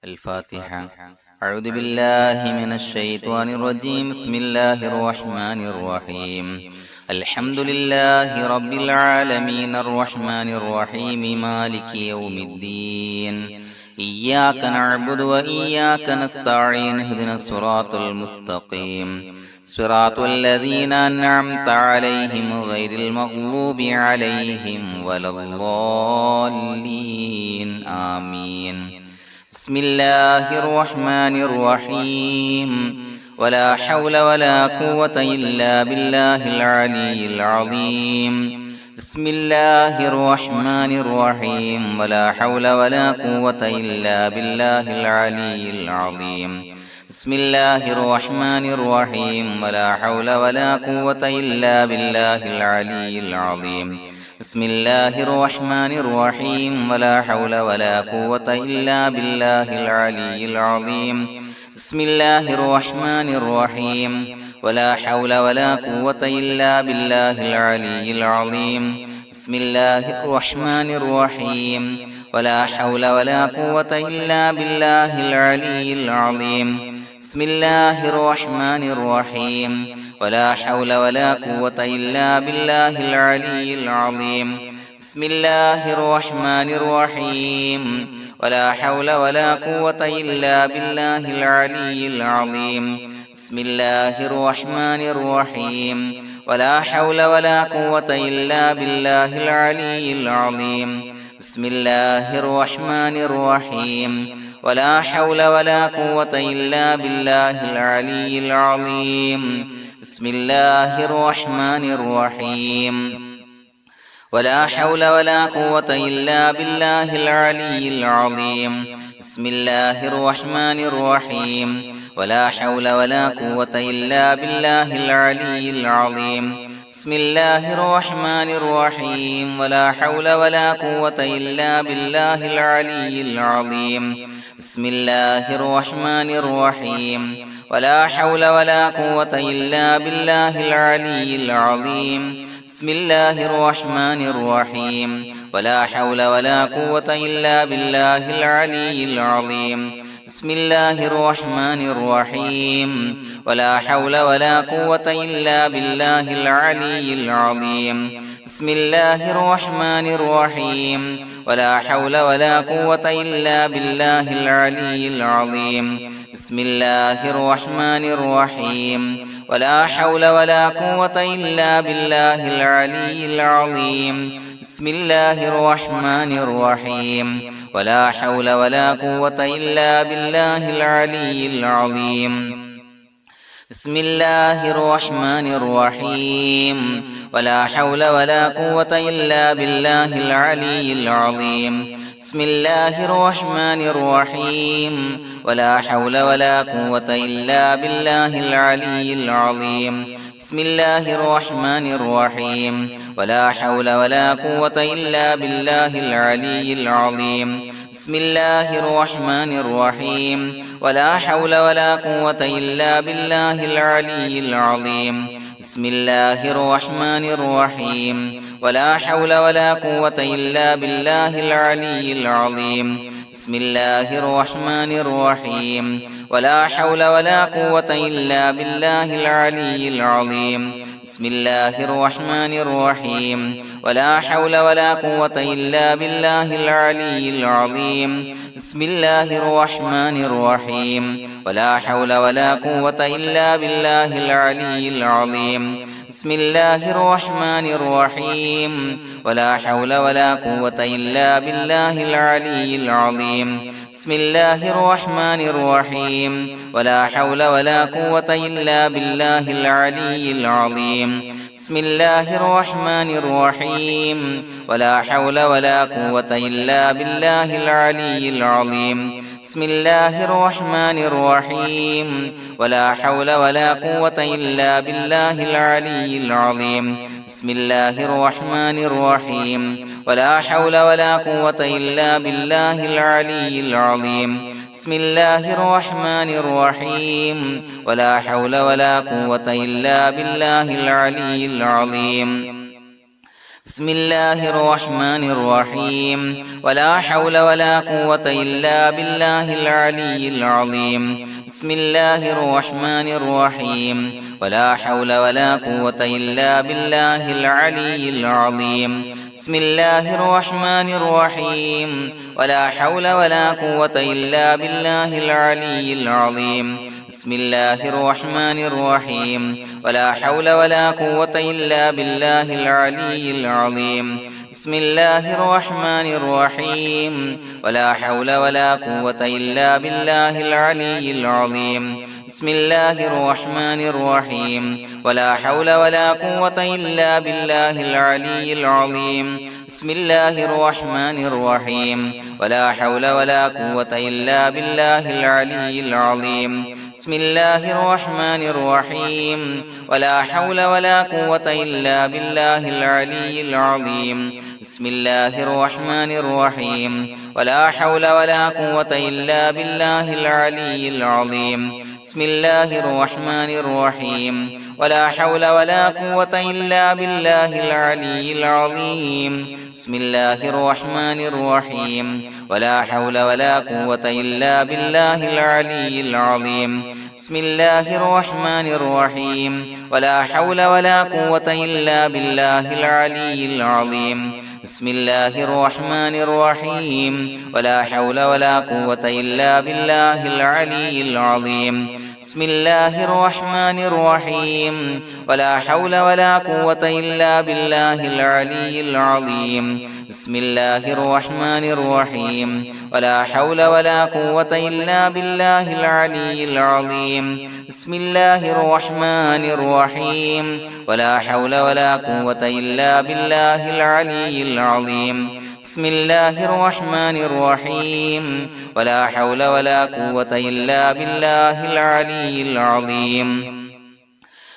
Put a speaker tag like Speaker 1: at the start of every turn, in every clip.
Speaker 1: الفاتحة. أعوذ بالله من الشيطان الرجيم. بسم الله الرحمن الرحيم. الحمد لله رب العالمين الرحمن الرحيم مالك يوم الدين. إياك نعبد وإياك نستعين. اهدنا الصراط المستقيم صراط الذين أنعمت عليهم غير المغضوب عليهم ولا الضالين. آمين. بسم الله الرحمن الرحيم. ولا حول ولا قوة إلا بالله العلي العظيم. بسم الله الرحمن الرحيم. ولا حول ولا قوة إلا بالله العلي العظيم. بسم الله الرحمن الرحيم. ولا حول ولا قوة إلا بالله العلي العظيم. بسم الله الرحمن الرحيم. ولا حول ولا قوة إلا بالله العلي العظيم. بسم الله الرحمن الرحيم. ولا حول ولا قوة إلا بالله العلي العظيم. بسم الله الرحمن الرحيم. ولا حول ولا قوة إلا بالله العلي العظيم. بسم الله الرحمن الرحيم. ولا حول ولا قوة إلا بالله العلي العظيم. بسم الله الرحمن الرحيم. ولا حول ولا قوة إلا بالله العلي العظيم. بسم الله الرحمن الرحيم. ولا حول ولا قوة إلا بالله العلي العظيم. بسم الله الرحمن الرحيم. ولا حول ولا قوة إلا بالله العلي العظيم. بسم الله الرحمن الرحيم. ولا حول ولا قوة إلا بالله العلي العظيم. بسم الله الرحمن الرحيم. ولا حول ولا قوة إلا بالله العلي العظيم. بسم الله الرحمن الرحيم. ولا حول ولا قوة إلا بالله العلي العظيم. بسم الله الرحمن الرحيم. ولا حول ولا قوة إلا بالله العلي العظيم. بسم الله الرحمن الرحيم. ولا حول ولا قوة إلا بالله العلي العظيم. بسم الله الرحمن الرحيم. ولا حول ولا قوة إلا بالله العلي العظيم. بسم الله الرحمن الرحيم. ولا حول ولا قوة إلا بالله العلي العظيم. بسم الله الرحمن الرحيم. ولا حول ولا قوة إلا بالله العلي العظيم. بسم الله الرحمن الرحيم. ولا حول ولا قوة إلا بالله العلي العظيم. بسم الله الرحمن الرحيم. ولا حول ولا قوة إلا بالله العلي العظيم. بسم الله الرحمن الرحيم. ولا حول ولا قوة إلا بالله العلي العظيم. بسم الله الرحمن الرحيم. ولا حول ولا قوة إلا بالله العلي العظيم. بسم الله الرحمن الرحيم. ولا حول ولا قوة إلا بالله العلي العظيم. بسم الله الرحمن الرحيم. ولا حول ولا قوة إلا بالله العلي العظيم. بسم الله الرحمن الرحيم. ولا حول ولا قوة إلا بالله العلي العظيم. بسم الله الرحمن الرحيم. ولا حول ولا قوة إلا بالله العلي العظيم. بسم الله الرحمن الرحيم. ولا حول ولا قوة إلا بالله العلي العظيم. بسم الله الرحمن الرحيم. ولا حول ولا قوة إلا بالله العلي العظيم. بسم الله الرحمن الرحيم. ولا حول ولا قوة إلا بالله العلي العظيم. بسم الله الرحمن الرحيم. ولا حول ولا قوة إلا بالله العلي العظيم. بسم الله الرحمن الرحيم. ولا حول ولا قوة إلا بالله العلي العظيم. بسم الله الرحمن الرحيم. ولا حول ولا قوة إلا بالله العلي العظيم. بسم الله الرحمن الرحيم. ولا حول ولا قوة إلا بالله العلي العظيم. بسم الله الرحمن الرحيم ولا حول ولا قوة إلا بالله العلي العظيم بسم الله الرحمن الرحيم ولا حول ولا قوة إلا بالله العلي العظيم بسم الله الرحمن الرحيم ولا حول ولا قوة إلا بالله العلي العظيم بسم الله الرحمن الرحيم ولا حول ولا قوة إلا بالله العلي العظيم بسم الله الرحمن الرحيم ولا حول ولا قوة إلا بالله العلي العظيم بسم الله الرحمن الرحيم ولا حول ولا قوة إلا بالله العلي العظيم بسم الله الرحمن الرحيم ولا حول ولا قوة إلا بالله العلي العظيم بسم الله الرحمن الرحيم ولا حول ولا قوة إلا بالله العلي العظيم بسم الله الرحمن الرحيم ولا حول ولا قوة إلا بالله العلي العظيم بسم الله الرحمن الرحيم ولا حول ولا قوة إلا بالله العلي العظيم بسم الله الرحمن الرحيم ولا حول ولا قوة إلا بالله العلي العظيم بسم الله الرحمن الرحيم ولا حول ولا قوة إلا بالله العلي العظيم بسم الله الرحمن الرحيم ولا حول ولا قوة إلا بالله العلي العظيم بسم الله الرحمن الرحيم ولا حول ولا قوة إلا بالله العلي العظيم بسم الله الرحمن الرحيم ولا حول ولا قوة إلا بالله العلي العظيم بسم الله الرحمن الرحيم ولا حول ولا قوة إلا بالله العلي العظيم بسم الله الرحمن الرحيم ولا حول ولا قوة إلا بالله العلي العظيم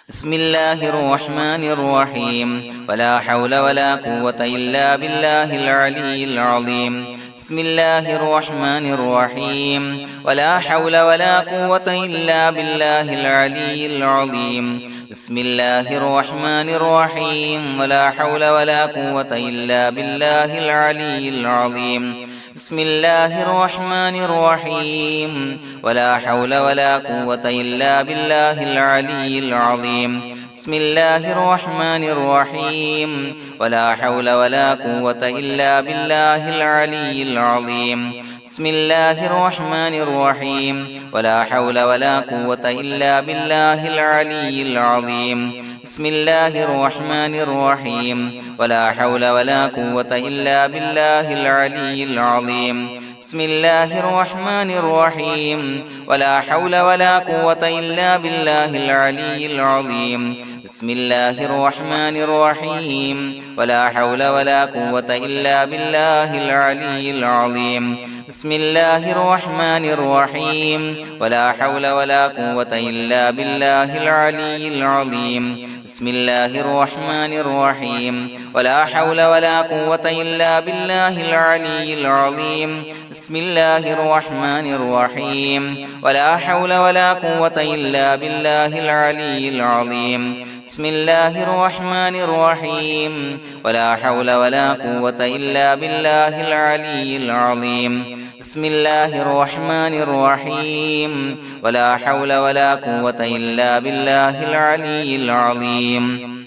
Speaker 1: بسم الله الرحمن الرحيم ولا حول ولا قوة إلا بالله العلي العظيم بسم الله الرحمن الرحيم ولا حول ولا قوة إلا بالله العلي العظيم بسم الله الرحمن الرحيم ولا حول ولا قوة إلا بالله العلي العظيم بسم الله الرحمن الرحيم ولا حول ولا قوة إلا بالله العلي العظيم بسم الله الرحمن الرحيم ولا حول ولا قوة إلا بالله العلي العظيم بسم الله الرحمن الرحيم ولا حول ولا قوة إلا بالله العلي العظيم بسم الله الرحمن الرحيم ولا حول ولا قوة إلا بالله العلي العظيم بسم الله الرحمن الرحيم ولا حول ولا قوة إلا بالله العلي العظيم بسم الله الرحمن الرحيم ولا حول ولا قوة إلا بالله العلي العظيم بسم الله الرحمن الرحيم ولا حول ولا قوة إلا بالله العلي العظيم بسم الله الرحمن الرحيم ولا حول ولا قوة إلا بالله العلي العظيم بسم الله الرحمن الرحيم ولا حول ولا قوة إلا بالله العلي العظيم بسم الله الرحمن الرحيم ولا حول ولا قوة إلا بالله العلي العظيم بسم الله الرحمن الرحيم ولا حول ولا قوة إلا بالله العلي العظيم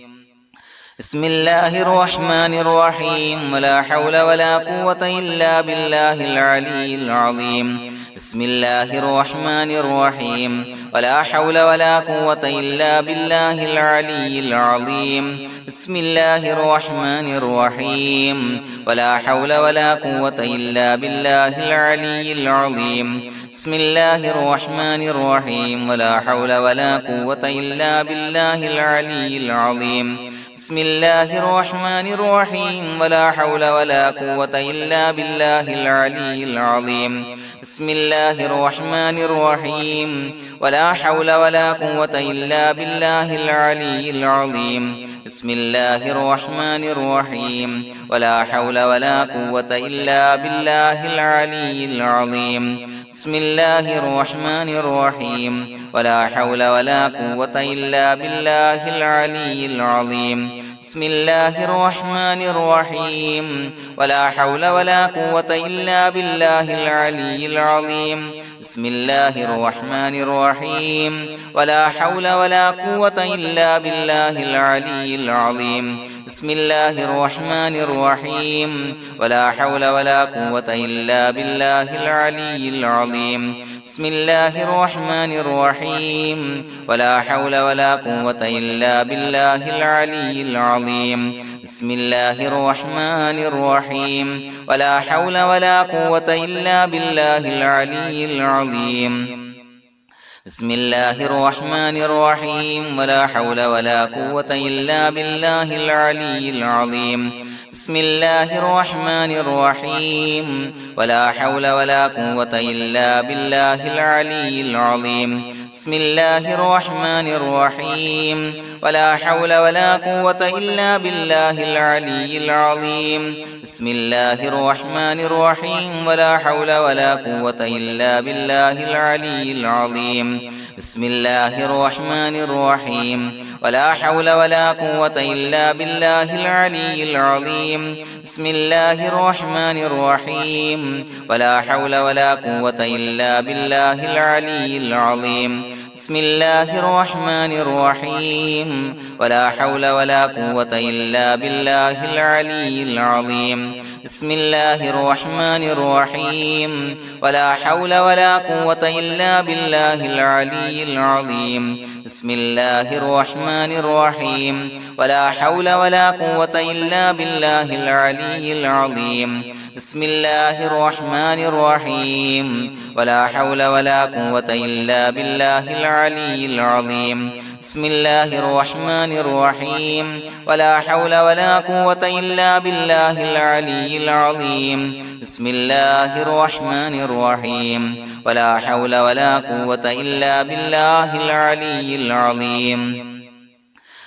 Speaker 1: بسم الله الرحمن الرحيم ولا حول ولا قوة إلا بالله العلي العظيم بسم الله الرحمن الرحيم ولا حول ولا قوة إلا بالله العلي العظيم بسم الله الرحمن الرحيم ولا حول ولا قوة إلا بالله العلي العظيم بسم الله الرحمن الرحيم ولا حول ولا قوة إلا بالله العلي العظيم بسم الله الرحمن الرحيم ولا حول ولا قوة إلا بالله العلي العظيم بسم الله الرحمن الرحيم ولا حول ولا قوة إلا بالله العلي العظيم بسم الله الرحمن الرحيم ولا حول ولا قوة إلا بالله العلي العظيم بسم الله الرحمن الرحيم ولا حول ولا قوة إلا بالله العلي العظيم بسم الله الرحمن الرحيم ولا حول ولا قوة إلا بالله العلي العظيم بسم الله الرحمن الرحيم ولا حول ولا قوة إلا بالله العلي العظيم بسم الله الرحمن الرحيم ولا حول ولا قوة إلا بالله العلي العظيم بسم الله الرحمن الرحيم ولا حول ولا قوة إلا بالله العلي العظيم بسم الله الرحمن الرحيم ولا حول ولا قوة إلا بالله العلي العظيم بسم الله الرحمن الرحيم ولا حول ولا قوة إلا بالله العلي العظيم بسم الله الرحمن الرحيم ولا حول ولا قوة إلا بالله العلي العظيم بسم الله الرحمن الرحيم ولا حول ولا قوة إلا بالله العلي العظيم بسم الله الرحمن الرحيم ولا حول ولا قوة إلا بالله العلي العظيم بسم الله الرحمن الرحيم ولا حول ولا قوة إلا بالله العلي العظيم بسم الله الرحمن الرحيم ولا حول ولا قوة إلا بالله العلي العظيم بسم الله الرحمن الرحيم ولا حول ولا قوة إلا بالله العلي العظيم بسم الله الرحمن الرحيم ولا حول ولا قوة إلا بالله العلي العظيم بسم الله الرحمن الرحيم ولا حول ولا قوة إلا بالله العلي العظيم بسم الله الرحمن الرحيم ولا حول ولا قوة إلا بالله العلي العظيم بسم الله الرحمن الرحيم ولا حول ولا قوة إلا بالله العلي العظيم بسم الله الرحمن الرحيم ولا حول ولا قوة إلا بالله العلي العظيم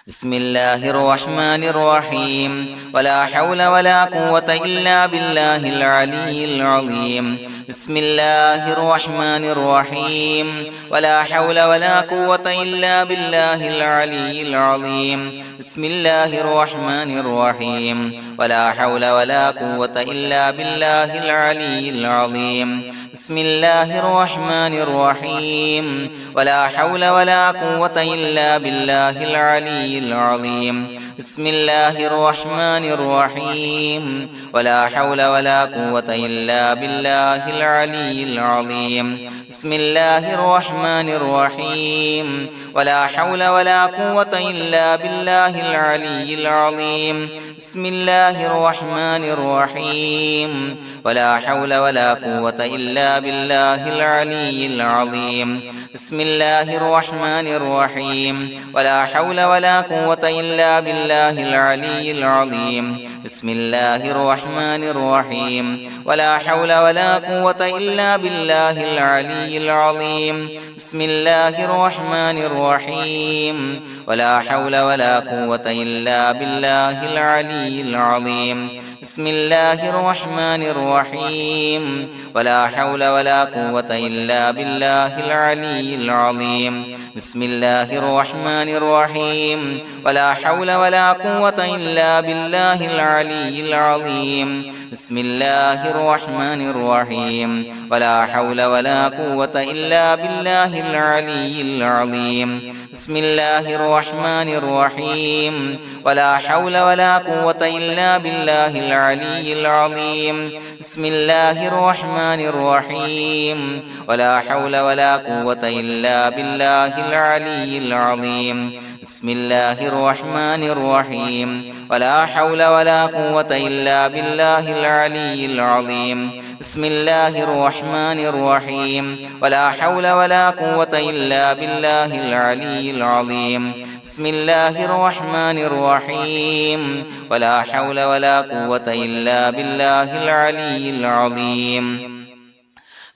Speaker 1: بسم الله الرحمن الرحيم ولا حول ولا قوة إلا بالله العلي العظيم بسم الله الرحمن الرحيم ولا حول ولا قوة إلا بالله العلي العظيم بسم الله الرحمن الرحيم ولا حول ولا قوة إلا بالله العلي العظيم بسم الله الرحمن الرحيم ولا حول ولا قوة إلا بالله العلي العظيم بسم الله الرحمن الرحيم ولا حول ولا قوة إلا بالله العلي العظيم بسم الله الرحمن الرحيم ولا حول ولا قوة إلا بالله العلي العظيم بسم الله الرحمن الرحيم ولا حول ولا قوة إلا بالله العلي العظيم بسم الله الرحمن الرحيم ولا حول ولا قوة إلا بالله العلي العظيم بسم الله الرحمن الرحيم ولا حول ولا قوة إلا بالله العلي العظيم بسم الله الرحمن الرحيم ولا حول ولا قوة إلا بالله العلي العظيم بسم الله الرحمن الرحيم ولا حول ولا قوة إلا بالله العلي العظيم بسم الله الرحمن الرحيم ولا حول ولا قوة إلا بالله العلي العظيم بسم الله الرحمن الرحيم ولا حول ولا قوة إلا بالله العلي العظيم بسم الله الرحمن الرحيم ولا حول ولا قوة إلا بالله العلي العظيم بسم الله الرحمن الرحيم ولا حول ولا قوة إلا بالله العلي العظيم بسم الله الرحمن الرحيم ولا حول ولا قوة إلا بالله العلي العظيم بسم الله الرحمن الرحيم ولا حول ولا قوة إلا بالله العلي العظيم بسم الله الرحمن الرحيم ولا حول ولا قوة إلا بالله العلي العظيم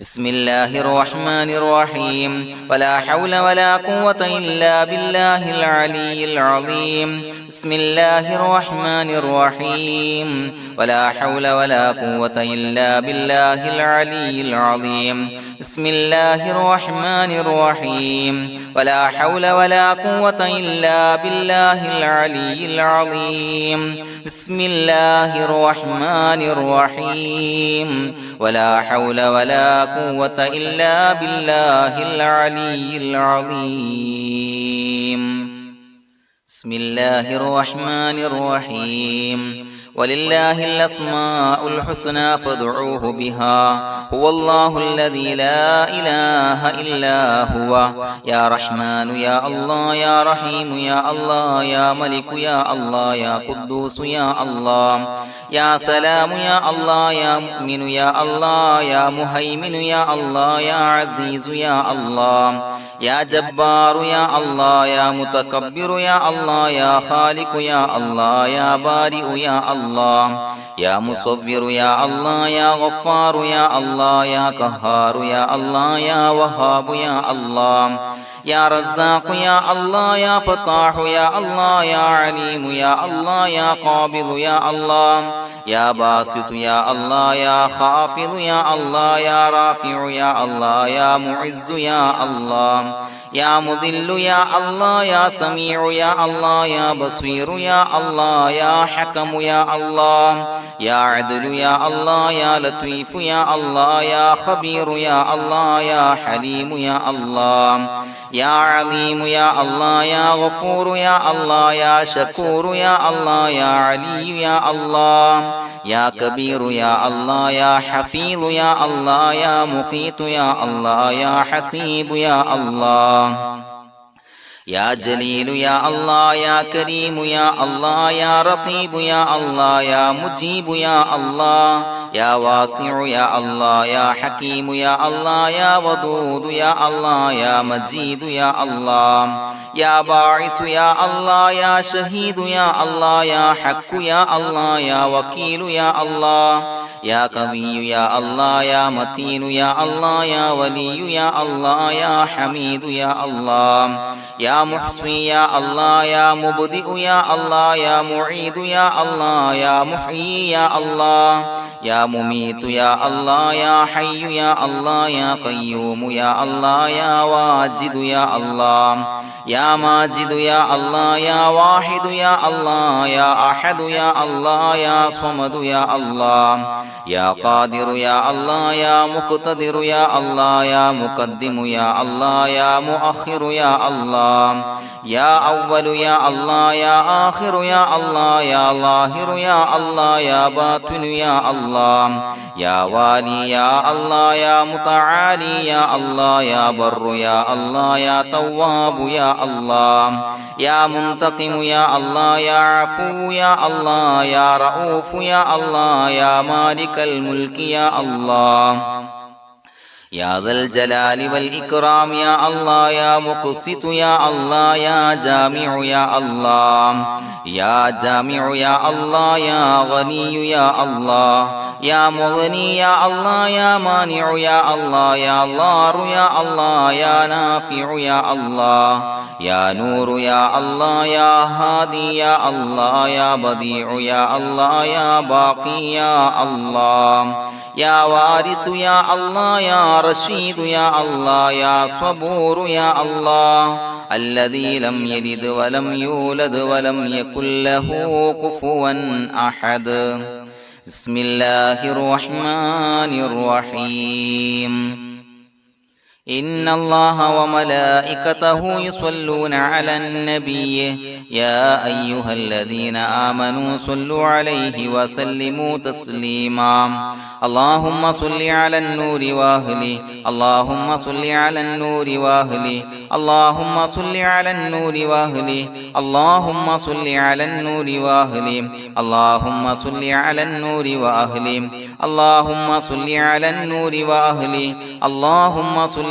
Speaker 1: بسم الله الرحمن الرحيم ولا حول ولا قوة إلا بالله العلي العظيم بسم الله الرحمن الرحيم ولا حول ولا قوة إلا بالله العلي العظيم بسم الله الرحمن الرحيم ولا حول ولا قوة إلا بالله العلي العظيم بسم الله الرحمن الرحيم ولا حول ولا قوة إلا بالله العلي العظيم بسم الله الرحمن الرحيم ولله الأسماء الحسنى فادعوه بها هو الله الذي لا إله إلا هو يا رحمن يا الله يا رحيم يا الله يا ملك يا الله يا قدوس يا الله يا سلام يا الله يا مؤمن يا الله يا مهيمن يا الله يا عزيز يا الله يا جبار يا الله يا متكبر يا الله يا خالق يا الله يا بارئ يا الله يا مصور يا الله يا غفار يا الله يا قهار يا الله يا وهاب يا الله يا رزاق يا الله يا فتاح يا الله يا عليم يا الله يا قابض يا الله يا باسط يا الله يا خافض يا الله يا رافع يا الله يا معز يا الله يا مذل يا الله يا سميع يا الله يا بصير يا الله يا حكم يا الله يا عدل يا الله يا لطيف يا الله يا خبير يا الله يا حليم يا الله يا عليم يا الله يا غفور يا الله يا شكور يا الله يا علي يا الله يا كبير يا الله يا حفيظ يا الله يا مقيت يا الله يا حسيب يا الله يا جليل يا الله يا كريم يا الله يا رقيب يا الله يا مجيب يا الله يا واسع يا الله يا حكيم يا الله يا ودود يا الله يا مجيد يا الله يا باعث يا الله يا شهيد يا الله يا حق يا الله يا وكيل يا الله يا قوي يا الله يا متين يا الله يا ولي يا الله يا حميد يا الله يا محصي يا الله يا مبدئ يا الله يا معيد يا الله يا محيي يا الله يا مميت يا الله يا حي يا الله يا قيوم يا الله يا واجد يا الله يا ماجد يا الله يا واحد يا الله يا أحد يا الله يا صمد يا الله يا قادر يا الله يا مقتدر يا الله يا مقدم يا الله يا مؤخر يا الله يا أول يا الله يا آخر يا الله يا ظاهر يا الله يا باطن يا الله يا والي يا الله يا متعالي يا الله يا بر يا الله يا تواب يا الله يا منتقم يا الله يا عفو يا الله يا رؤوف يا الله يا مالك الملك يا الله يا ذا الجلال والإكرام يا الله يا مقسط يا الله يا جامع يا الله يا جامع يا الله يا غني يا الله يا مغني يا الله يا مانع يا الله يا ضار يا الله يا نافع يا الله يا نور يا الله يا هادي يا الله يا بديع يا الله يا باقي يا الله يا وارث يا الله يا رشيد يا الله يا صبور يا الله الذي لم يلد ولم يولد ولم يكن له كفوا أحد بسم الله الرحمن الرحيم إن الله وملائكته يصلون على النبي يا أيها الذين آمنوا صلوا عليه وسلموا تسليما اللهم صل على النور وأهله اللهم صل على النور وأهله اللهم صل على النور وأهله اللهم صل على النور وأهله اللهم صل على النور وأهله اللهم صل على النور وأهله اللهم صل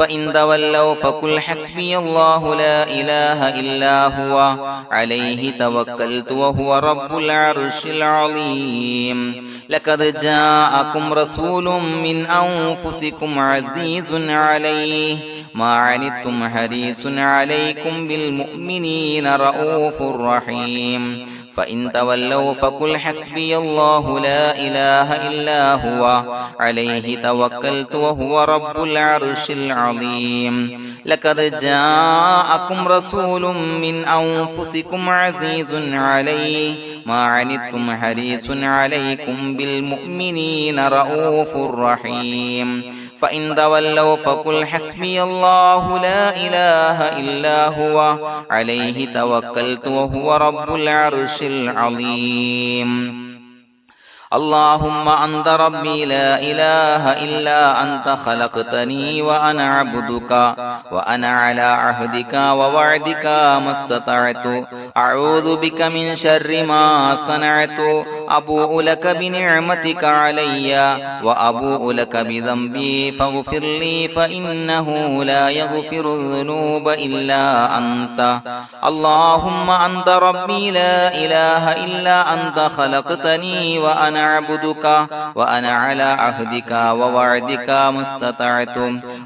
Speaker 1: فإن تولوا فقل حسبي الله لا إله إلا هو عليه توكلت وهو رب العرش العظيم لقد جاءكم رسول من أنفسكم عزيز عليه ما عنتم حريص عليكم بالمؤمنين رؤوف رحيم فإن تولوا فقل حسبي الله لا إله إلا هو عليه توكلت وهو رب العرش العظيم لقد جاءكم رسول من أنفسكم عزيز عليه ما عنتم حريص عليكم بالمؤمنين رؤوف رحيم فإن تولوا فقل حسبي الله لا إله إلا هو عليه توكلت وهو رب العرش العظيم اللهم أنت ربي لا إله إلا أنت خلقتني وأنا عبدك وأنا على عهدك ووعدك ما استطعت أعوذ بك من شر ما صنعت أبوء لك بنعمتك علي وأبوء لك بذنبي فاغفر لي فإنه لا يغفر الذنوب إلا أنت اللهم أنت ربي لا إله إلا أنت خلقتني وأنا عبدك وأنا على عهدك ووعدك ما استطعت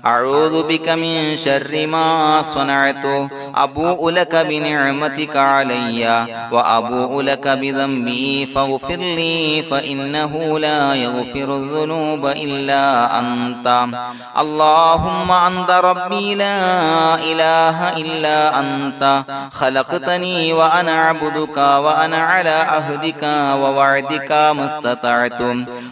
Speaker 1: أعوذ بك من شر ما صنعت أبوء لك بنعمتك علي وأبوء لك بذنبي فاغفر لي فإنه لا يغفر الذنوب إلا أنت اللهم أنت ربي لا إله إلا أنت خلقتني وأنا عبدك وأنا على عهدك ووعدك ما استطعت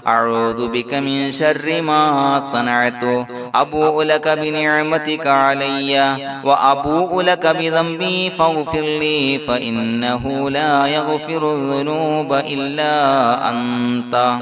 Speaker 1: أعوذ بك من شر ما صنعت أبوء لك بنعمتك علي وأبوء لك بذنبي فاغفر لي فإنه لا يغفر الذنوب إلا أنت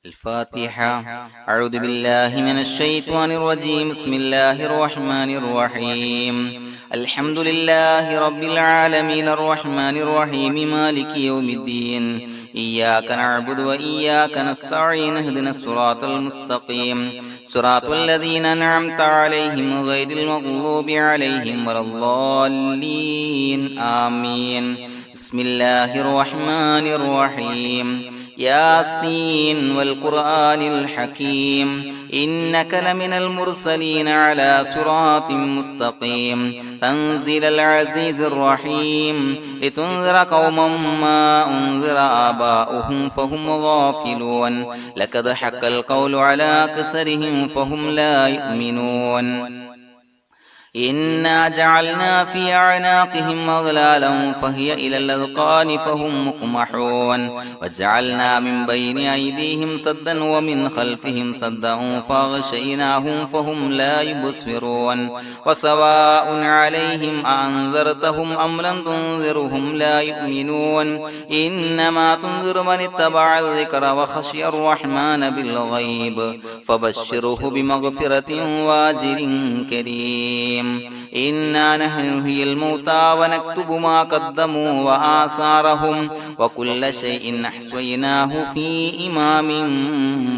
Speaker 1: الفاتحة أعوذ بالله من الشيطان الرجيم بسم الله الرحمن الرحيم الحمد لله رب العالمين الرحمن الرحيم مالك يوم الدين إياك نعبد وإياك نستعين اهدنا الصراط المستقيم صراط الذين أنعمت عليهم غير المغضوب عليهم ولا الضالين آمين بسم الله الرحمن الرحيم ياسين والقرآن الحكيم إنك لمن المرسلين على صراط مستقيم تنزيل العزيز الرحيم لتنذر قوما ما أنذر آباؤهم فهم غافلون لقد حق القول على أكثرهم فهم لا يؤمنون إنا جعلنا في أعناقهم أغلالا فهي إلى الأذقان فهم مقمحون وجعلنا من بين أيديهم سدا ومن خلفهم سدا فأغشيناهم فهم لا يبصرون وسواء عليهم أأنذرتهم أم لم تنذرهم لا يؤمنون إنما تنذر من اتبع الذكر وخشي الرحمن بالغيب فبشره بمغفرة وأجر كريم إنا نحن نحيي الموتى ونكتب ما قدموا وآثارهم وكل شيء أحصيناه في إمام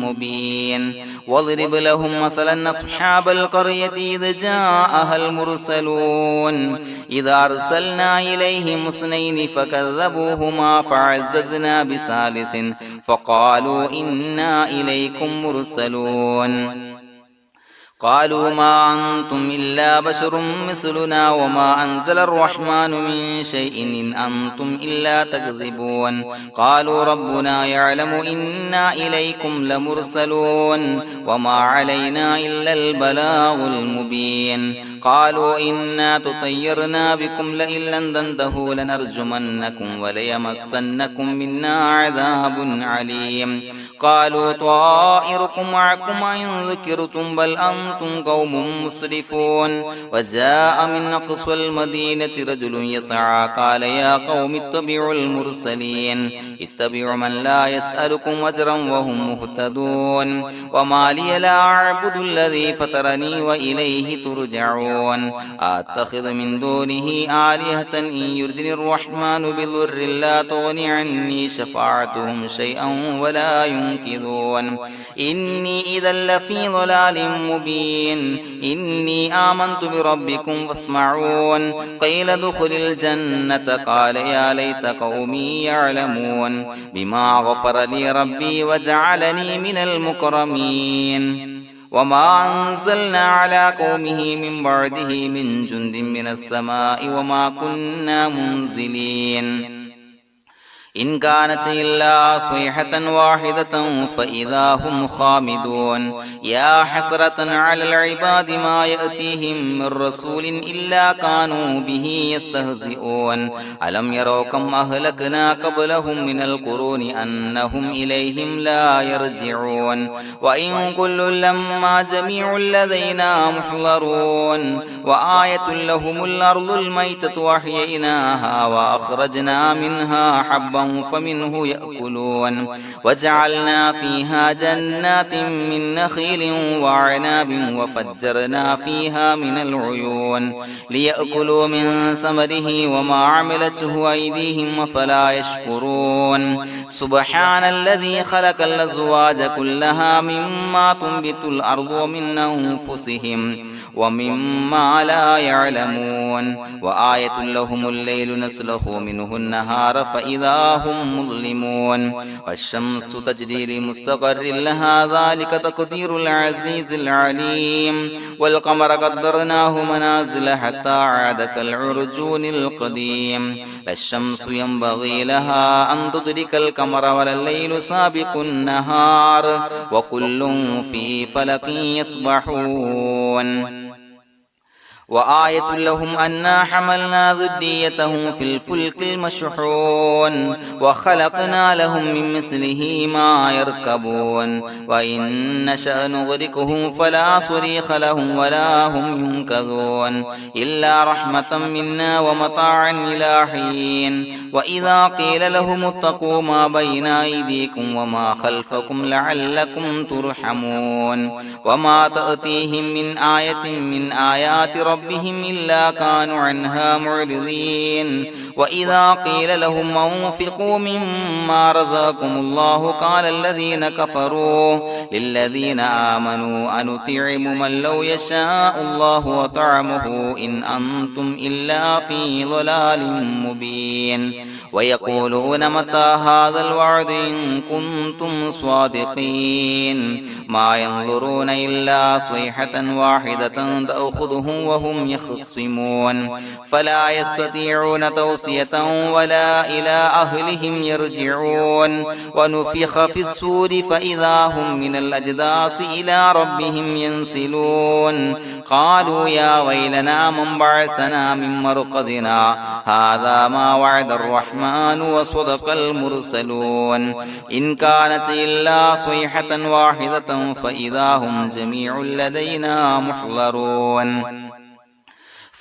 Speaker 1: مبين واضرب لهم مثلا أصحاب القرية إذ جاءها المرسلون إذا أرسلنا إليهم اثنين فكذبوهما فعززنا بثالث فقالوا إنا إليكم مرسلون قالوا ما أنتم إلا بشر مثلنا وما أنزل الرحمن من شيء إن أنتم إلا تكذبون قالوا ربنا يعلم إنا إليكم لمرسلون وما علينا إلا البلاغ المبين قالوا إنا تطيرنا بكم لئن لم تنتهوا لنرجمنكم وليمسنكم منا عذاب عليم قالوا طائركم معكم إن ذكرتم بل أنتم قوم مسرفون وجاء من أقصى المدينة رجل يسعى قال يا قوم اتبعوا المرسلين اتبعوا من لا يسألكم أجرا وهم مهتدون وما لي لا أعبد الذي فطرني وإليه ترجعون أتخذ من دونه آلهة إن يردني الرحمن بضر لا تغني عني شفاعتهم شيئا ولا ينصرون ينكثون إني إذا لفي ضلال مبين إني آمنت بربكم فاسمعون قيل ادخل الجنة قال يا ليت قومي يعلمون بما غفر لي ربي وجعلني من المكرمين وما أنزلنا على قومه من بعده من جند من السماء وما كنا منزلين إن كانت إلا صيحة واحدة فإذا هم خامدون يا حسرة على العباد ما يأتيهم من رسول إلا كانوا به يستهزئون ألم يروا كم أهلكنا قبلهم من القرون أنهم إليهم لا يرجعون وإن كل لما جميع لدينا محضرون وآية لهم الأرض الميتة وأحييناها وأخرجنا منها حبا فمنه يأكلون وجعلنا فيها جنات من نخيل وعناب وفجرنا فيها من العيون ليأكلوا من ثمره وما عملته أيديهم فلا يشكرون سبحان الذي خلق الأزواج كلها مما تنبت الأرض ومن أنفسهم ومما لا يعلمون وآية لهم الليل نسلخ منه النهار فإذا هم مظلمون والشمس تجري لمستقر لها ذلك تقدير العزيز العليم والقمر قدرناه منازل حتى عاد كالعرجون القديم لا الشمس ينبغي لها أن تدرك القمر ولا الليل سابق النهار وكل في فلك يسبحون وآية لهم أنا حملنا ذريتهم في الفلك المشحون وخلقنا لهم من مثله ما يركبون وإن نشأ نغرقهم فلا صريخ لهم ولا هم ينقذون إلا رحمة منا ومتاعا إلى حين وإذا قيل لهم اتقوا ما بين أيديكم وما خلفكم لعلكم ترحمون وما تأتيهم من آية من آيات ربهم إلا كانوا عنها معرضين وإذا قيل لهم أنفقوا مما رزقكم الله قال الذين كفروا للذين آمنوا أنطعم من لو يشاء الله وطعمه إن أنتم إلا في ضلال مبين ويقولون متى هذا الوعد إن كنتم صادقين ما ينظرون إلا صيحة واحدة تأخذهم وهم يخصمون فلا يستطيعون توصية ولا إلى أهلهم يرجعون ونفخ في الصور فإذا هم من الأجداث إلى ربهم ينسلون قالوا يا ويلنا من بعثنا من مرقدنا هذا ما وعد الرحمن وصدق المرسلون إن كانت إلا صيحة واحدة فإذا هم جميع لدينا محضرون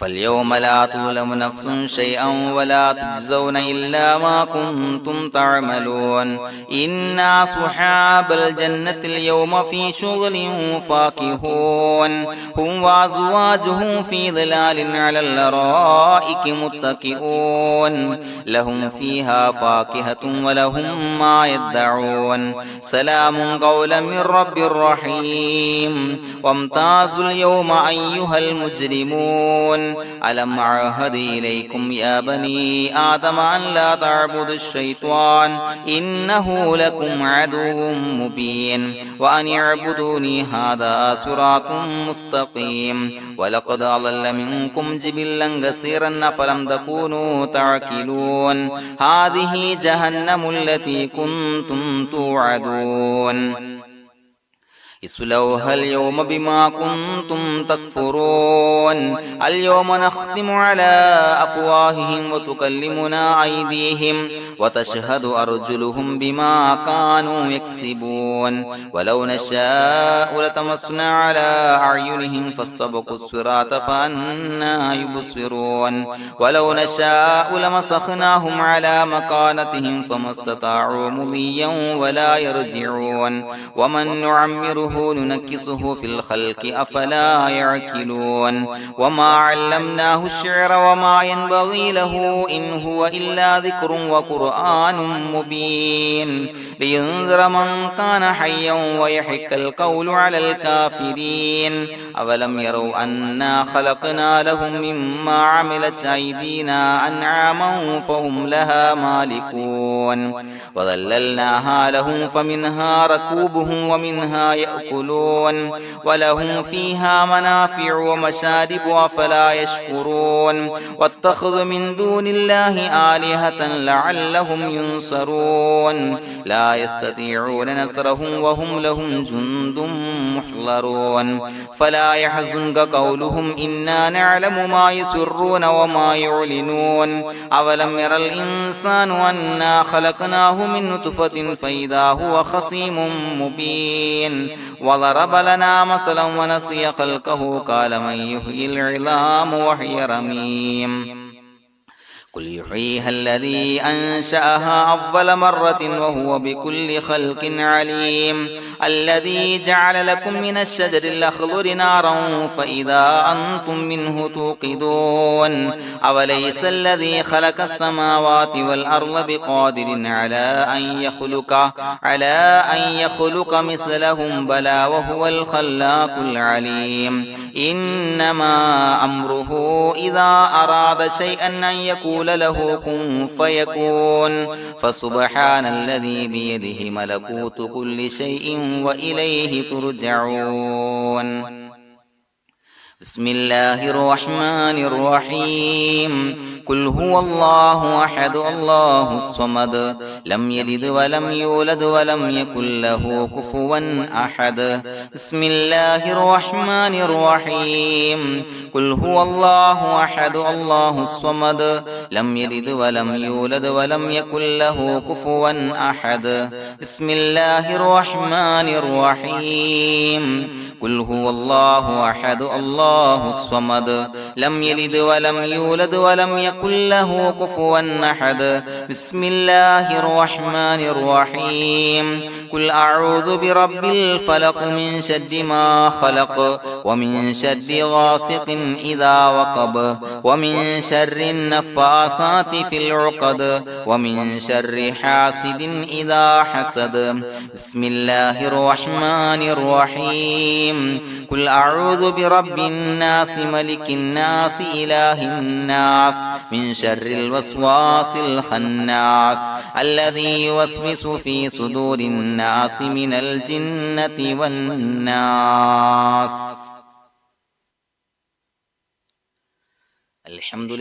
Speaker 1: فاليوم لا تظلم نفس شيئا ولا تجزون إلا ما كنتم تعملون إنا أصحاب الجنة اليوم في شغل فاكهون هم وأزواجهم في ظلال على الأرائك متكئون لهم فيها فاكهة ولهم ما يدعون سلام قولا من رب رحيم وامتازوا اليوم أيها المجرمون ألم أعهد إليكم يا بني آدم أن لا تعبدوا الشيطان إنه لكم عدو مبين وأن اعبدوني هذا صراط مستقيم ولقد أضل منكم جبلا كثيرا فلم تكونوا تعقلون هذه جهنم التي كنتم توعدون اصلوها اليوم بما كنتم تكفرون اليوم نختم على أفواههم وتكلمنا أيديهم وتشهد أرجلهم بما كانوا يكسبون ولو نشاء لتمسنا على أعينهم فاستبقوا الصراط فأنى يبصرون ولو نشاء لمسخناهم على مكانتهم فما استطاعوا مضيا ولا يرجعون ومن نعمره نعمره ننكسه في الخلق أفلا يعقلون وما علمناه الشعر وما ينبغي له إن هو إلا ذكر وقرآن مبين لينذر من كان حيا ويحق القول على الكافرين أولم يروا أنا خلقنا لهم مما عملت أيدينا أنعاما فهم لها مالكون وظللناها لهم فمنها ركوبهم ومنها يأكلون ولهم فيها منافع ومشارب أفلا يشكرون واتخذوا من دون الله آلهة لعلهم ينصرون لا يستطيعون نصرهم وهم لهم جند محضرون فلا يحزنك قولهم إنا نعلم ما يسرون وما يعلنون أولم ير الإنسان أنا خلقناه من نطفة فإذا هو خصيم مبين وضرب لنا مثلا ونسي خلقه قال من يحيي العظام وهي رميم قل يحييها الذي أنشأها أول مرة وهو بكل خلق عليم الذي جعل لكم من الشجر الأخضر نارا فإذا أنتم منه توقدون أوليس الذي خلق السماوات والأرض بقادر على أن يخلق مثلهم بلى وهو الخلاق العليم إنما أمره إذا أراد شيئا أن يقول له كن فيكون فسبحان الذي بيده ملكوت كل شيء وإليه ترجعون بسم الله الرحمن الرحيم قل هو الله أحد الله الصمد لم يلد ولم يولد ولم يكن له كفوا أحد بسم الله الرحمن الرحيم قل هو الله أحد الله الصمد لم يلد ولم يولد ولم يكن له كفوا أحد بسم الله الرحمن الرحيم قل هو الله أحد الله الصمد لم يلد ولم يولد ولم يكن له كفوا أحد بسم الله الرحمن الرحيم قل أعوذ برب الفلق من شر ما خلق ومن شر غاسق إذا وقب ومن شر النفاثات في العقد ومن شر حاسد إذا حسد بسم الله الرحمن الرحيم قل أعوذ برب الناس ملك الناس إله الناس من شر الوسواس الخناس الذي يوسوس في صدور الناس من الجنة والناس الحمد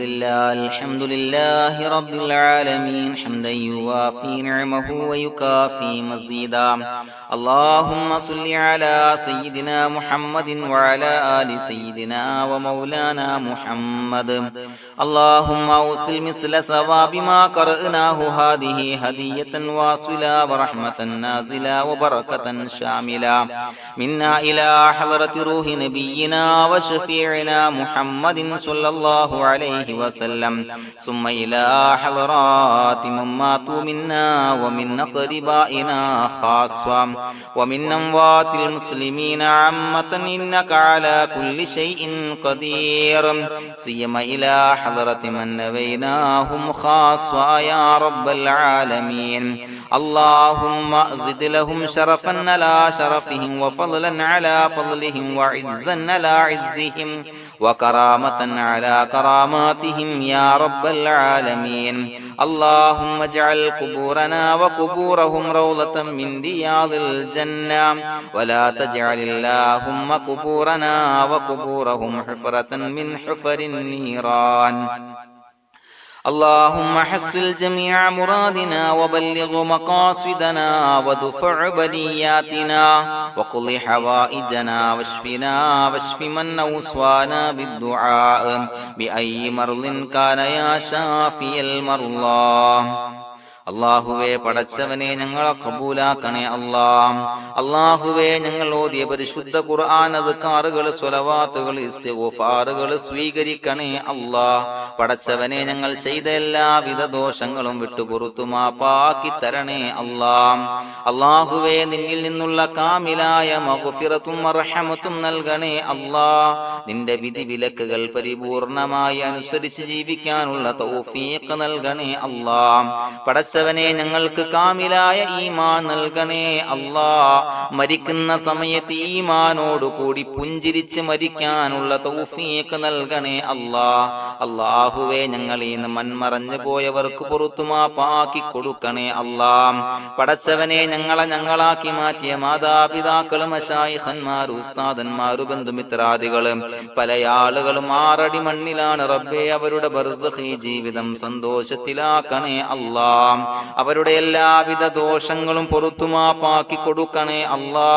Speaker 1: لله رب العالمين حمدا يوافي نعمه ويكافي مزيدا اللهم صل على سيدنا محمد وعلى آل سيدنا ومولانا محمد اللهم أوصل مثل ثواب ما قرأناه هذه هدية واصلة ورحمة نازلة وبركة شاملة منا إلى حضرة روح نبينا وشفيعنا محمد صلى الله عليه وسلم ثم إلى حضرات من ماتوا منا ومن أقربائنا خاصة ومن أموات المسلمين عامة إنك على كل شيء قدير سيما إلى حضرة من نبيناهم خاصة يا رب العالمين اللهم زد لهم شرفا على شرفهم وفضلا على فضلهم وعزا على عزهم وكرامة على كراماتهم يا رب العالمين اللهم اجعل قبورنا وقبورهم روضة من رياض الجنة ولا تجعل اللهم قبورنا وقبورهم حفرة من حفر النيران اللهم حصل جميع مرادنا وبلغ مقاصدنا ودفع بلياتنا وقض حوائجنا واشفنا واشف من أوصانا بالدعاء بأي مرض كان يا شافي المرضى അല്ലാഹുവേ പടച്ചവനെ ഞങ്ങളെ ഖബൂലാക്കണേ അല്ലാ. അല്ലാഹുവേ ഞങ്ങൾ ഓതിയ പരിശുദ്ധ ഖുർആൻ അദ്കാറുകൾ സ്വലവാത്തുകൾ ഇസ്തിഗ്ഫാറുകൾ സ്വീകരിക്കണേ അല്ലാ. പടച്ചവനെ ഞങ്ങൾ ചെയ്ത എല്ലാവിധ ദോഷങ്ങളും വിട്ടുപുറത്തു മാപ്പാക്കി തരണേ അല്ലാ. അല്ലാഹുവേ നിന്നിൽ നിന്നുള്ള കാമിലായ മഗ്ഫിറത്തും റഹ്മത്തും നൽകണേ അല്ലാ. നിന്റെ വിധി വിലക്കുകൾ പരിപൂർണമായി അനുസരിച്ച് ജീവിക്കാനുള്ള തൗഫീഖ് നൽകണേ അല്ലാ. പടച്ചവനെ ഞങ്ങൾക്ക് കാമിലായ ഈമാൻ നൽകണേ അല്ലാ. മരിക്കുന്ന സമയത്ത് ഈമാനോട് കൂടി പുഞ്ചിരിച്ച് മരിക്കാനുള്ള തൗഫീഖ് നൽകണേ അല്ലാ. അല്ലാഹുവേ ഞങ്ങളിൽ നിന്ന് മൺമറഞ്ഞു പോയവർക്ക് പുറത്തു മാപ്പാക്കി കൊടുക്കണേ അല്ലാ. പടച്ചവനെ ഞങ്ങളാക്കി മാറ്റിയ മാതാപിതാക്കളും മശായിഖന്മാരും ഉസ്താദന്മാരും ബന്ധുമിത്രാദികളും പല ആളുകളും 6 അടി മണ്ണിലാണ് റബ്ബേ. അവരുടെ ബർസഖി ജീവിതം സന്തോഷത്തിലാക്കണേ അല്ലാ. അവരുടെ എല്ലാവിധ ദോഷങ്ങളും പുറത്തു മാപ്പാക്കി കൊടുക്കണേ അല്ലാ.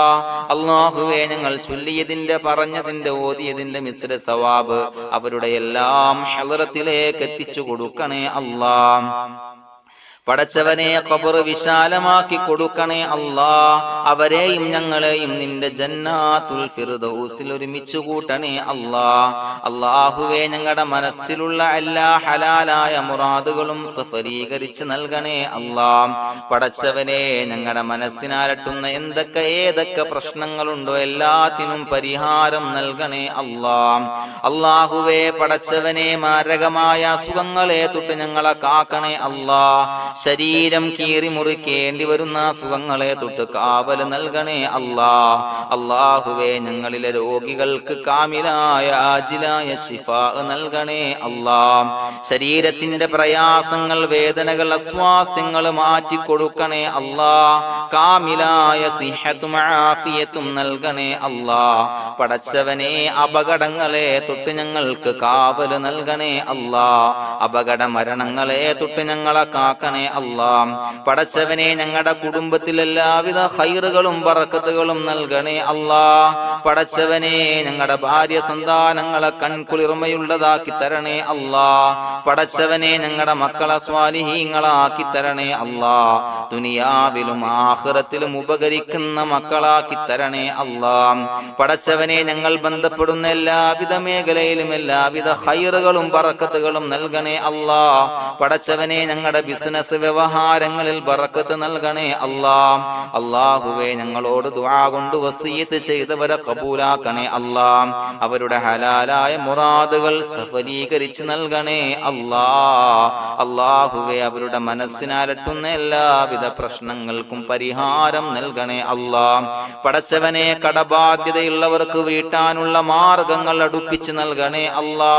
Speaker 1: അല്ലാഹുവേ ഞങ്ങൾ ചൊല്ലിയതിന്റെ പറഞ്ഞതിന്റെ ഓതിയതിന്റെ മിശ്ര സവാബ് അവരുടെ എല്ലാം ഹളറത്തിലേക്ക് എത്തിച്ചു കൊടുക്കണേ അല്ലാ. പടച്ചവനെ ഖബർ വിശാലമാക്കി കൊടുക്കണേ അല്ലാ. അവരെയും ഞങ്ങളെയും നിന്റെ ജന്നാത്തുൽ ഫിർദൗസിൽ ഒരുമിച്ച് കൂട്ടണേ അല്ലാ. അല്ലാഹുവേ ഞങ്ങളുടെ മനസ്സിലുള്ള എല്ലാ ഹലാലായ മുറാദുകളും സഫലീകരിച്ച് നൽകണേ അല്ലാ. പടച്ചവനെ ഞങ്ങളുടെ മനസ്സിനാലട്ടുന്ന ഏതൊക്കെ പ്രശ്നങ്ങളുണ്ടോ എല്ലാത്തിനും പരിഹാരം നൽകണേ അല്ലാ. അല്ലാഹുവേ പടച്ചവനെ മാരകമായ അസുഖങ്ങളെ തൊട്ട് ഞങ്ങളെ കാക്കണേ അല്ലാ. ശരീരം കീറി മുറിക്കേണ്ടി വരുന്ന അസുഖങ്ങളെ തൊട്ട് കാവല് നൽകണേ അല്ലാ. അല്ലാഹുവേ ഞങ്ങളിലെ രോഗികൾക്ക് കാമിലായ ആജിലായ ശിഫാ നൽകണേ അല്ലാ. ശരീരത്തിന്റെ പ്രയാസങ്ങൾ വേദനകൾ അസ്വാസ്ഥ്യങ്ങൾ മാറ്റിക്കൊടുക്കണേ അല്ലാ. കാമിലായ സിഹത്തും ആഫിയത്തും നൽകണേ അല്ലാ. പടച്ചവനെ അപകടങ്ങളെ തൊട്ട് ഞങ്ങൾക്ക് കാവല് നൽകണേ അല്ലാ. അപകട മരണങ്ങളെ തൊട്ട് ഞങ്ങളെ കാക്കണേ അല്ലാ. പടച്ചവനെ ഞങ്ങളുടെ കുടുംബത്തിൽ എല്ലാവിധ ഖൈറുകളും ബറക്കത്തുകളും നൽകണേ അല്ലാ. പടച്ചവനെ ഞങ്ങളുടെ ഭാര്യ സന്താനങ്ങളെ കൺകുളിർമയുള്ളതാക്കി തരണേ അല്ലാ. പടച്ചവനെ ഞങ്ങളുടെ മക്കളെ സ്വാലിഹീങ്ങളാക്കി തരണേ അല്ലാ. ദുനിയാവിലും ആഖിറത്തിലും ഉപകരിക്കുന്ന മക്കളാക്കി തരണേ അല്ലാ. പടച്ചവനെ ഞങ്ങൾ ബന്ധപ്പെടുന്ന എല്ലാവിധ മേഖലയിലും എല്ലാവിധ ഖൈറുകളും ബറക്കത്തുകളും നൽകണേ അല്ലാ. പടച്ചവനെ ഞങ്ങളുടെ ബിസിനസ് വ്യവഹാരങ്ങളിൽ ബറക്കത്ത് നൽകണേ അല്ലാ. അല്ലാഹുവേ ഞങ്ങളോട് ദുആ കൊണ്ട് വസിയത്ത് ചെയ്തവരെ കബൂലാക്കണേ അല്ലാ. അവരുടെ ഹലാലായ മുറാദുകൾ സഫലീകരിച്ച് നൽകണേ അല്ലാ. അല്ലാഹുവേ അവരുടെ മനസ്സിനാലട്ടുന്ന എല്ലാവിധ പ്രശ്നങ്ങൾക്കും പരിഹാരം നൽകണേ അല്ലാ. പടച്ചവനെ കടബാധ്യതയുള്ളവർക്ക് വീട്ടാനുള്ള മാർഗങ്ങൾ അടുപ്പിച്ച് നൽകണേ അല്ലാ.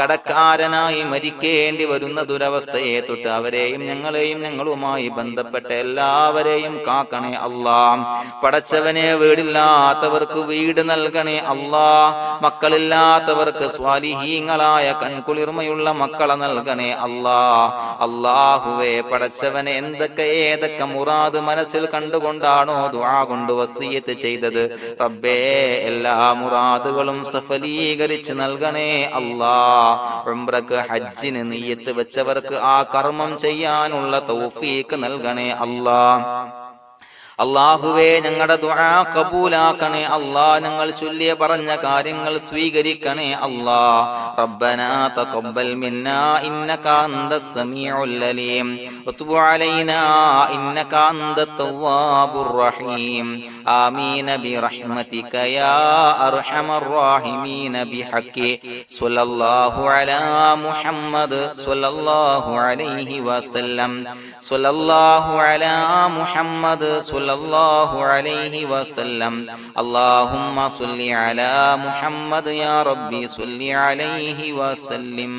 Speaker 1: കടക്കാരനായി മരിക്കേണ്ടി വരുന്ന ദുരവസ്ഥയെ തൊട്ട് അവരെയും ഞങ്ങളെയും ഞങ്ങളുമായി ബന്ധപ്പെട്ട എല്ലാവരെയും കാക്കണേ അല്ലാ. പടച്ചവനെ വീടില്ലാത്തവർക്ക് വീട് നൽകണേ അല്ലാ. മക്കളില്ലാത്തവർക്ക് സ്വാലിഹീങ്ങളായ കൺകുളിർമയുള്ള മക്കളെ നൽകണേ അല്ലാ. അല്ലാഹുവേ പടച്ചവനെ ഏതൊക്കെ മുറാദ് മനസ്സിൽ കണ്ടുകൊണ്ടാണോ ദുആ കൊണ്ട് വസിയത്ത് ചെയ്തത് റബ്ബേ എല്ലാ മുറാദുകളും സഫലീകരിച്ച് നൽകണേ അല്ലാ. ഉംറക്ക് ഹജ്ജിന് നിയ്യത്ത് വെച്ചവർക്ക് ആ കർമ്മം ചെയ്യാനുള്ള തൗഫീഖ് നൽകണേ അല്ലാ. അല്ലാഹുവേ ഞങ്ങളുടെ ദുആ ഖബൂലാക്കണേ അല്ലാ. ഞങ്ങൾ ചൊല്ലിയ പറഞ്ഞ കാര്യങ്ങൾ സ്വീകരിക്കണേ അല്ലാ. റബ്ബനാ തഖബ്ബൽ മിന്നാ ഇന്നക അന്തസ് സമീഉൽ അലീം വതുബ് അലൈനാ ഇന്നക അന്തത് തവ്വാബുർ റഹീം. ആമീൻ ബിറഹ്മതിക യാ അർഹമർ റഹീമീൻ ബിഹഖി സ്വല്ലല്ലാഹു അലാ മുഹമ്മദ് സ്വല്ലല്ലാഹു അലൈഹി വസല്ലം. സ്വല്ലല്ലാഹു അലാ മുഹമ്മദ് സ്വല്ലല്ലാഹു അലൈഹി വസല്ലം. അല്ലാഹുമ്മ സ്വല്ലി അലാ മുഹമ്മദ് യാ റബ്ബി സ്വല്ലി അലൈഹി വസല്ലം.